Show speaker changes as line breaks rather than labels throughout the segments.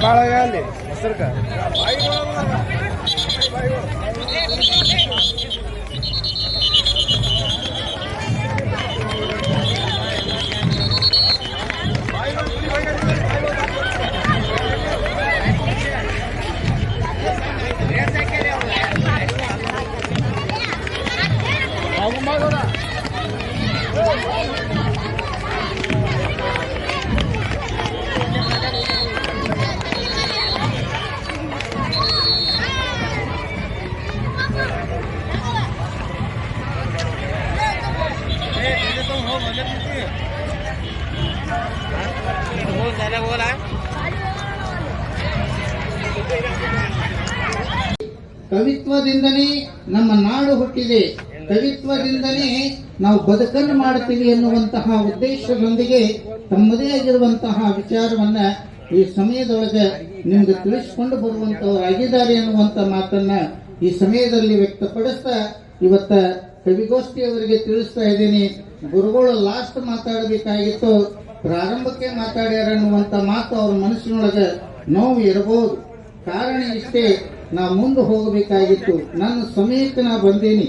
ಕಾಳಗಾಲಿ ಹೆಸರ್ಕ
ಕವಿತ್ವದಿಂದನೇ ನಮ್ಮ ನಾಡು ಹುಟ್ಟಿದೆ, ಕವಿತ್ವದಿಂದನೇ ನಾವು ಬದುಕನ್ನು ಮಾಡುತ್ತೀವಿ ಎನ್ನುವಂತಹ ಉದ್ದೇಶದೊಂದಿಗೆ ತಮ್ಮದೇ ಆಗಿರುವಂತಹ ವಿಚಾರವನ್ನ ಈ ಸಮಯದೊಳಗೆ ನಿಮ್ಗೆ ತಿಳಿಸಿಕೊಂಡು ಬರುವಂತವರಾಗಿದ್ದಾರೆ ಎನ್ನುವಂತ ಮಾತನ್ನ ಈ ಸಮಯದಲ್ಲಿ ವ್ಯಕ್ತಪಡಿಸ್ತಾ ಇವತ್ತ ಕವಿಗೋಷ್ಠಿಯವರಿಗೆ ತಿಳಿಸ್ತಾ ಇದ್ದೀನಿ. ಗುರುಗಳು ಲಾಸ್ಟ್ ಮಾತಾಡಬೇಕಾಗಿತ್ತು, ಪ್ರಾರಂಭಕ್ಕೆ ಮಾತಾಡ್ಯಾರ ಅನ್ನುವಂತ ಮಾತು ಅವ್ರ ಮನಸ್ಸಿನೊಳಗೆ ನೋವು ಇರಬಹುದು. ಕಾರಣ ಇಷ್ಟೇ, ನಾ ಮುಂದೆ ಹೋಗಬೇಕಾಗಿತ್ತು, ನನ್ನ ಸಮಯಕ್ಕೆ ನಾ ಬಂದೀನಿ,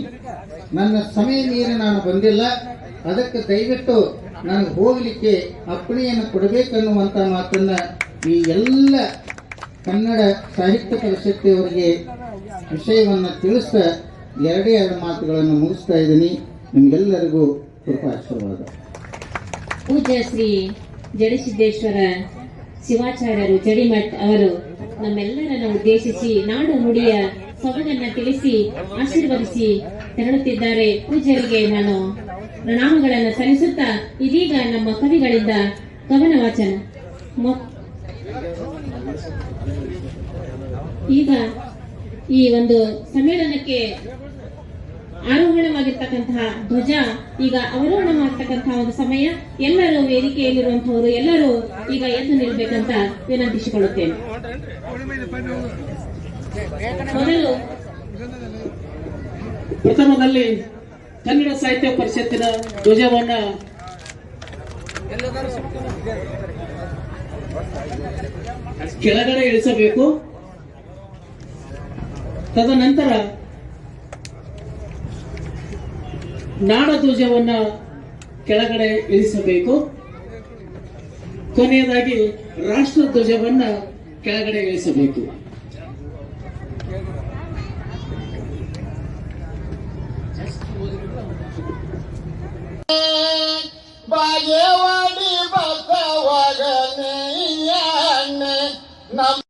ನನ್ನ ಸಮಯ ಮೀರಿ ನಾನು ಬಂದಿಲ್ಲ, ಅದಕ್ಕೆ ದಯವಿಟ್ಟು ನನಗೆ ಹೋಗ್ಲಿಕ್ಕೆ ಅಪ್ಪಣೆಯನ್ನು ಕೊಡಬೇಕನ್ನುವಂತ ಮಾತನ್ನ ಈ ಎಲ್ಲ ಕನ್ನಡ ಸಾಹಿತ್ಯ ಪರಿಷತ್ತಿಯವರಿಗೆ ವಿಷಯವನ್ನ ತಿಳಿಸ್ತಾ ಎರಡೇ ಎರಡು ಮಾತುಗಳನ್ನು ಮುಗಿಸ್ತಾ ಇದ್ದೀನಿ. ನಿಮ್ಗೆಲ್ಲರಿಗೂ ಕೃಪಾಶೀರ್ವಾದ.
ಪೂಜ್ಯ ಶ್ರೀ ಜಡಸಿದ್ದೇಶ್ವರ ಶಿವಾಚಾರ್ಯರು ಜಡಿಮಠ್ ಅವರು ನಮ್ಮೆಲ್ಲರನ್ನು ಉದ್ದೇಶಿಸಿ ನಾಡು ನುಡಿಯ ಸೊಬಗನ್ನ ತಿಳಿಸಿ ಆಶೀರ್ವದಿಸಿ ತೆರಳುತ್ತಿದ್ದಾರೆ. ಪೂಜ್ಯರಿಗೆ ನಾನು ಪ್ರಣಾಮಗಳನ್ನು ಸಲ್ಲಿಸುತ್ತಾ ಇದೀಗ ನಮ್ಮ ಕವಿಗಳಿಂದ ಕವನ ವಾಚನ. ಈಗ ಈ ಒಂದು ಸಮ್ಮೇಳನಕ್ಕೆ ಆರೋಹಣವಾಗಿರ್ತಕ್ಕಂತಹ ಧ್ವಜ ಈಗ ಅವರೋಹಣವಾಗಿರ್ತಕ್ಕಂತಹ ಒಂದು ಸಮಯ. ಎಲ್ಲರೂ ವೇದಿಕೆಯಲ್ಲಿರುವಂತಹವರು ಎಲ್ಲರೂ ಈಗ ಎದ್ದು ನಿಲ್ಬೇಕಂತ ವಿನಂತಿಸಿಕೊಳ್ಳುತ್ತೇನೆ. ಮೊದಲು
ಪ್ರಥಮದಲ್ಲಿ ಕನ್ನಡ ಸಾಹಿತ್ಯ ಪರಿಷತ್ತಿನ ಧ್ವಜವನ್ನ ಕೆಳಗಡೆ ಇಳಿಸಬೇಕು. ತದನಂತರ ನಾಡ ಧ್ವಜವನ್ನ ಕೆಳಗಡೆ ಇಳಿಸಬೇಕು. ಕೊನೆಯದಾಗಿ ರಾಷ್ಟ್ರ ಧ್ವಜವನ್ನ ಕೆಳಗಡೆ ಇಳಿಸಬೇಕು.
ಬಾಗೇವಾಡಿ ಬಸವಗನೇ